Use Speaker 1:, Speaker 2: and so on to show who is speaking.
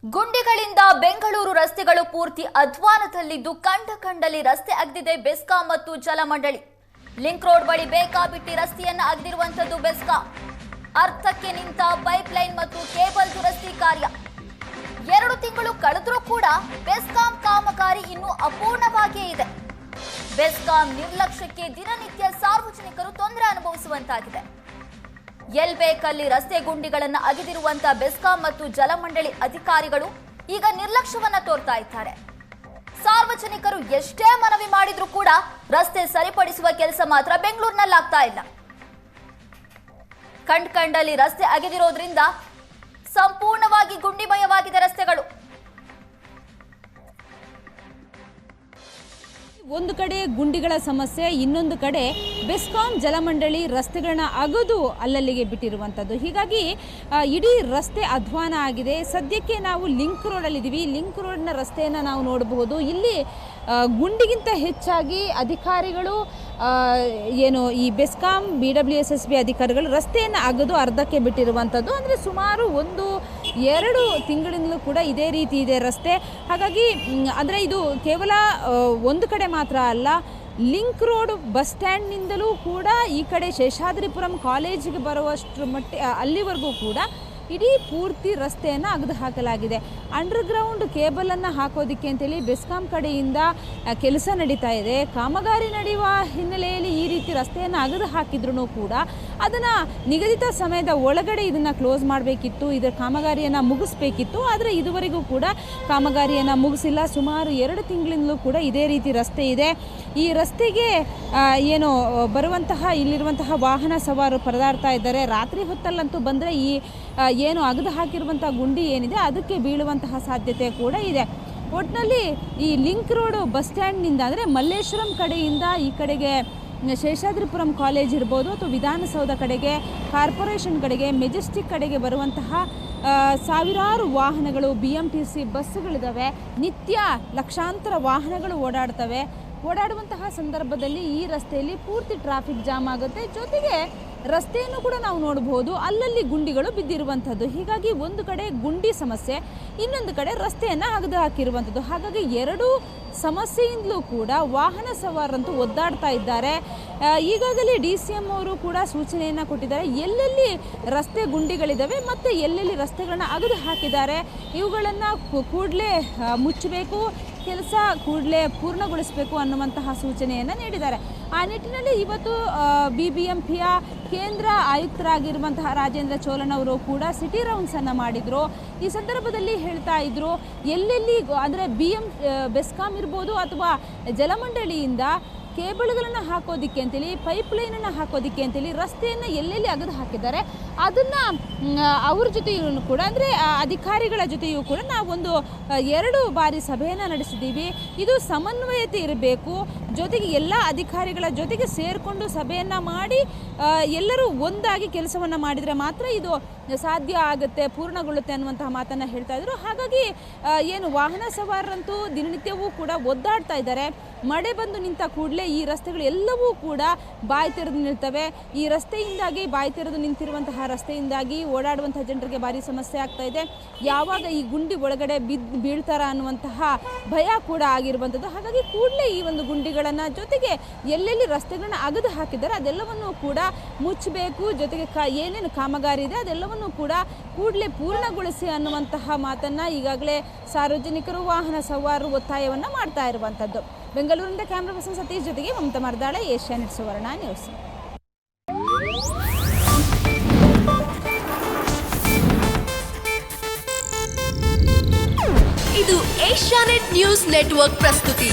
Speaker 1: ಗುಂಡಿಗಳಿಂದ ಬೆಂಗಳೂರು ರಸ್ತೆಗಳು ಪೂರ್ತಿ ಅಧ್ವಾನದಲ್ಲಿದ್ದು ಕಂಡಲ್ಲಿ ರಸ್ತೆ ಅಗೆದಿದೆ ಬೆಸ್ಕಾಂ ಮತ್ತು ಜಲಮಂಡಳಿ. ಲಿಂಕ್ ರೋಡ್ ಬಳಿ ಬೇಕಾಬಿಟ್ಟಿ ರಸ್ತೆಯನ್ನು ಅಗೆದಿರುವಂತದ್ದು ಬೆಸ್ಕಾಂ. ಅರ್ಥಕ್ಕೆ ನಿಂತ ಪೈಪ್ಲೈನ್ ಮತ್ತು ಕೇಬಲ್ ದುರಸ್ತಿ ಕಾರ್ಯ 2 ತಿಂಗಳು ಕಳೆದರೂ ಕೂಡ ಬೆಸ್ಕಾಂ ಕಾಮಗಾರಿ ಇನ್ನೂ ಅಪೂರ್ಣವಾಗಿಯೇ ಇದೆ. ಬೆಸ್ಕಾಂ ನಿರ್ಲಕ್ಷ್ಯಕ್ಕೆ ದಿನನಿತ್ಯ ಸಾರ್ವಜನಿಕರು ತೊಂದರೆ ಅನುಭವಿಸುವಂತಾಗಿದೆ. ಎಲ್ಬೇಕಲ್ಲಿ ರಸ್ತೆ ಗುಂಡಿಗಳನ್ನು ಅಗೆದಿರುವಂತ ಬೆಸ್ಕಾಂ ಮತ್ತು ಜಲಮಂಡಳಿ ಅಧಿಕಾರಿಗಳು ಈಗ ನಿರ್ಲಕ್ಷ್ಯವನ್ನ ತೋರ್ತಾ ಇದ್ದಾರೆ. ಸಾರ್ವಜನಿಕರು ಎಷ್ಟೇ ಮನವಿ ಮಾಡಿದ್ರೂ ಕೂಡ ರಸ್ತೆ ಸರಿಪಡಿಸುವ ಕೆಲಸ ಮಾತ್ರ ಬೆಂಗಳೂರಿನಲ್ಲಿ ಆಗ್ತಾ ಇಲ್ಲ. ಕಂಡಲ್ಲಿ ರಸ್ತೆ ಅಗೆದಿರೋದ್ರಿಂದ ಸಂಪೂರ್ಣವಾಗಿ ಗುಂಡಿಮಯವಾಗಿದೆ ರಸ್ತೆಗಳು.
Speaker 2: ಒಂದು ಕಡೆ ಗುಂಡಿಗಳ ಸಮಸ್ಯೆ, ಇನ್ನೊಂದು ಕಡೆ ಬೆಸ್ಕಾಂ ಜಲಮಂಡಳಿ ರಸ್ತೆಗಳನ್ನ ಅಗದು ಅಲ್ಲಲ್ಲಿಗೆ ಬಿಟ್ಟಿರುವಂಥದ್ದು. ಹೀಗಾಗಿ ಇಡೀ ರಸ್ತೆ ಅಧ್ವಾನ ಆಗಿದೆ. ಸದ್ಯಕ್ಕೆ ನಾವು ಲಿಂಕ್ ರೋಡಲ್ಲಿದ್ದೀವಿ. ಲಿಂಕ್ ರೋಡ್ನ ರಸ್ತೆಯನ್ನು ನಾವು ನೋಡಬಹುದು. ಇಲ್ಲಿ ಗುಂಡಿಗಿಂತ ಹೆಚ್ಚಾಗಿ ಅಧಿಕಾರಿಗಳು ಏನು ಈ ಬೆಸ್ಕಾಂ BWSSB ಅಧಿಕಾರಿಗಳು ರಸ್ತೆಯನ್ನು ಅಗದು ಅರ್ಧಕ್ಕೆ ಬಿಟ್ಟಿರುವಂಥದ್ದು. ಅಂದರೆ ಸುಮಾರು 1-2 ತಿಂಗಳಿಂದಲೂ ಕೂಡ ಇದೇ ರೀತಿ ಇದೆ ರಸ್ತೆ. ಹಾಗಾಗಿ ಅಂದರೆ ಇದು ಕೇವಲ ಒಂದು ಕಡೆ ಮಾತ್ರ ಅಲ್ಲ, ಲಿಂಕ್ ರೋಡ್ ಬಸ್ ಸ್ಟ್ಯಾಂಡ್ನಿಂದಲೂ ಕೂಡ ಈ ಕಡೆ ಶೇಷಾದ್ರಿಪುರಂ ಕಾಲೇಜಿಗೆ ಬರುವಷ್ಟು ಅಲ್ಲಿವರೆಗೂ ಕೂಡ ಇಡೀ ಪೂರ್ತಿ ರಸ್ತೆಯನ್ನು ಅಗೆದು ಹಾಕಲಾಗಿದೆ. ಅಂಡರ್ಗ್ರೌಂಡ್ ಕೇಬಲನ್ನು ಹಾಕೋದಕ್ಕೆ ಅಂತೇಳಿ ಬೆಸ್ಕಾಂ ಕಡೆಯಿಂದ ಕೆಲಸ ನಡೀತಾ ಇದೆ. ಕಾಮಗಾರಿ ನಡೆಯುವ ಹಿನ್ನೆಲೆಯಲ್ಲಿ ಈ ರೀತಿ ರಸ್ತೆಯನ್ನು ಅಗೆದು ಹಾಕಿದ್ರೂ ಕೂಡ ಅದನ್ನು ನಿಗದಿತ ಸಮಯದ ಒಳಗಡೆ ಇದನ್ನು ಕ್ಲೋಸ್ ಮಾಡಬೇಕಿತ್ತು, ಇದರ ಕಾಮಗಾರಿಯನ್ನು ಮುಗಿಸ್ಬೇಕಿತ್ತು. ಆದರೆ ಇದುವರೆಗೂ ಕೂಡ ಕಾಮಗಾರಿಯನ್ನು ಮುಗಿಸಿಲ್ಲ. ಸುಮಾರು 2 ತಿಂಗಳಿಂದಲೂ ಕೂಡ ಇದೇ ರೀತಿ ರಸ್ತೆ ಇದೆ. ಈ ರಸ್ತೆಗೆ ಏನು ಬರುವಂತಹ ಇಲ್ಲಿರುವಂತಹ ವಾಹನ ಸವಾರರು ಪರದಾಡ್ತಾ ಇದ್ದಾರೆ. ರಾತ್ರಿ ಹೊತ್ತಲ್ಲಂತೂ ಬಂದರೆ ಈ ಏನು ಅಗೆದು ಹಾಕಿರುವಂಥ ಗುಂಡಿ ಏನಿದೆ ಅದಕ್ಕೆ ಬೀಳುವಂತಹ ಸಾಧ್ಯತೆ ಕೂಡ ಇದೆ. ಒಟ್ಟಿನಲ್ಲಿ ಈ ಲಿಂಕ್ ರೋಡ್ ಬಸ್ ಸ್ಟ್ಯಾಂಡ್ನಿಂದ ಅಂದರೆ ಮಲ್ಲೇಶ್ವರಂ ಕಡೆಯಿಂದ ಈ ಕಡೆಗೆ ಶೇಷಾದ್ರಿಪುರಂ ಕಾಲೇಜ್ ಇರ್ಬೋದು ಅಥವಾ ವಿಧಾನಸೌಧ ಕಡೆಗೆ, ಕಾರ್ಪೊರೇಷನ್ ಕಡೆಗೆ, ಮೆಜೆಸ್ಟಿಕ್ ಕಡೆಗೆ ಬರುವಂತಹ ಸಾವಿರಾರು ವಾಹನಗಳು, BMTC ಬಸ್ಸುಗಳಿದ್ದಾವೆ. ನಿತ್ಯ ಲಕ್ಷಾಂತರ ವಾಹನಗಳು ಓಡಾಡುವಂತಹ ಸಂದರ್ಭದಲ್ಲಿ ಈ ರಸ್ತೆಯಲ್ಲಿ ಪೂರ್ತಿ ಟ್ರಾಫಿಕ್ ಜಾಮ್ ಆಗುತ್ತೆ. ಜೊತೆಗೆ ರಸ್ತೆಯನ್ನು ಕೂಡ ನಾವು ನೋಡಬಹುದು, ಅಲ್ಲಲ್ಲಿ ಗುಂಡಿಗಳು ಬಿದ್ದಿರುವಂಥದ್ದು. ಹೀಗಾಗಿ ಒಂದು ಕಡೆ ಗುಂಡಿ ಸಮಸ್ಯೆ, ಇನ್ನೊಂದು ಕಡೆ ರಸ್ತೆಯನ್ನು ಅಗೆದು ಹಾಕಿರುವಂಥದ್ದು. ಹಾಗಾಗಿ 2 ಸಮಸ್ಯೆಯಿಂದಲೂ ಕೂಡ ವಾಹನ ಸವಾರರಂತೂ ಒದ್ದಾಡ್ತಾ ಇದ್ದಾರೆ. ಈಗಾಗಲೇ DCM ಅವರು ಕೂಡ ಸೂಚನೆಯನ್ನು ಕೊಟ್ಟಿದ್ದಾರೆ. ಎಲ್ಲೆಲ್ಲಿ ರಸ್ತೆ ಗುಂಡಿಗಳಿದ್ದಾವೆ ಮತ್ತು ಎಲ್ಲೆಲ್ಲಿ ರಸ್ತೆಗಳನ್ನ ಅಗೆದು ಹಾಕಿದ್ದಾರೆ ಇವುಗಳನ್ನು ಕೂಡಲೇ ಮುಚ್ಚಬೇಕು, ಕೆಲಸ ಕೂಡಲೇ ಪೂರ್ಣಗೊಳಿಸಬೇಕು ಅನ್ನುವಂತಹ ಸೂಚನೆಯನ್ನು ನೀಡಿದ್ದಾರೆ. ಆ ನಿಟ್ಟಿನಲ್ಲಿ ಇವತ್ತು BBMPಯ ಕೇಂದ್ರ ಆಯುಕ್ತರಾಗಿರುವಂತಹ ರಾಜೇಂದ್ರ ಚೋಳನ್ ಅವರು ಕೂಡ ಸಿಟಿ ರೌಂಡ್ಸನ್ನು ಮಾಡಿದರು. ಈ ಸಂದರ್ಭದಲ್ಲಿ ಹೇಳ್ತಾ ಇದ್ರು, ಎಲ್ಲೆಲ್ಲಿ ಅಂದರೆ ಬೆಸ್ಕಾಂ ಇರ್ಬೋದು ಅಥವಾ ಜಲಮಂಡಳಿಯಿಂದ ಕೇಬಲ್ಗಳನ್ನು ಹಾಕೋದಿಕ್ಕೆ ಅಂತೇಳಿ, ಪೈಪ್ಲೈನನ್ನು ಹಾಕೋದಿಕ್ಕೆ ಅಂತೇಳಿ ರಸ್ತೆಯನ್ನು ಎಲ್ಲೆಲ್ಲಿ ಅಗೆದು ಹಾಕಿದ್ದಾರೆ ಅದನ್ನು ಅವ್ರ ಜೊತೆಯೂ ಕೂಡ ಅಂದರೆ ಅಧಿಕಾರಿಗಳ ಜೊತೆಯೂ ಕೂಡ ನಾವೊಂದು 2 ಬಾರಿ ಸಭೆಯನ್ನು ನಡೆಸಿದ್ದೀವಿ. ಇದು ಸಮನ್ವಯತೆ ಇರಬೇಕು. ಜೊತೆಗೆ ಎಲ್ಲ ಅಧಿಕಾರಿಗಳ ಜೊತೆಗೆ ಸೇರಿಕೊಂಡು ಸಭೆಯನ್ನು ಮಾಡಿ ಎಲ್ಲರೂ ಒಂದಾಗಿ ಕೆಲಸವನ್ನು ಮಾಡಿದರೆ ಮಾತ್ರ ಇದು ಸಾಧ್ಯ ಆಗುತ್ತೆ, ಪೂರ್ಣಗೊಳ್ಳುತ್ತೆ ಅನ್ನುವಂತಹ ಮಾತನ್ನು ಹೇಳ್ತಾ ಇದ್ರು. ಹಾಗಾಗಿ ಏನು ವಾಹನ ಸವಾರರಂತೂ ದಿನನಿತ್ಯವೂ ಕೂಡ ಒದ್ದಾಡ್ತಾ ಇದ್ದಾರೆ. ಮಳೆ ಬಂದು ನಿಂತ ಕೂಡಲೇ ಈ ರಸ್ತೆಗಳು ಎಲ್ಲವೂ ಕೂಡ ಬಾಯಿ ತೆರೆದು ನಿಲ್ತವೆ. ಈ ರಸ್ತೆಯಿಂದಾಗಿ, ಬಾಯಿ ತೆರೆದು ನಿಂತಿರುವಂತಹ ರಸ್ತೆಯಿಂದಾಗಿ ಓಡಾಡುವಂತಹ ಜನರಿಗೆ ಭಾರಿ ಸಮಸ್ಯೆ ಆಗ್ತಾ ಇದೆ. ಯಾವಾಗ ಈ ಗುಂಡಿ ಒಳಗಡೆ ಬೀಳ್ತಾರ ಅನ್ನುವಂತಹ ಭಯ ಕೂಡ ಆಗಿರುವಂಥದ್ದು. ಹಾಗಾಗಿ ಕೂಡಲೇ ಈ ಒಂದು ಗುಂಡಿಗಳನ್ನು ಜೊತೆಗೆ ಎಲ್ಲೆಲ್ಲಿ ರಸ್ತೆಗಳನ್ನ ಅಗೆದು ಹಾಕಿದ್ದಾರೆ ಅದೆಲ್ಲವನ್ನೂ ಕೂಡ ಮುಚ್ಚಬೇಕು. ಜೊತೆಗೆ ಏನೇನು ಕಾಮಗಾರಿ ಇದೆ ಅದೆಲ್ಲವನ್ನೂ ಕೂಡ ಕೂಡಲೇ ಪೂರ್ಣಗೊಳಿಸಿ ಅನ್ನುವಂತಹ ಮಾತನ್ನು ಈಗಾಗಲೇ ಸಾರ್ವಜನಿಕರು, ವಾಹನ ಸವಾರರು ಒತ್ತಾಯವನ್ನು ಮಾಡ್ತಾ ಇರುವಂಥದ್ದು. ಬೆಂಗಳೂರಿನಿಂದ ಕ್ಯಾಮ್ರಾ ಪರ್ಸನ್ ಸತೀಶ್ ಜೊತೆಗೆ ಮಮತಾ ಮರ್ದಾಳ, ಏಷ್ಯಾನೆಟ್ ಸುವರ್ಣ ನ್ಯೂಸ್.
Speaker 3: ಇದು ಏಷ್ಯಾನೆಟ್ ನ್ಯೂಸ್ ನೆಟ್ವರ್ಕ್ ಪ್ರಸ್ತುತಿ.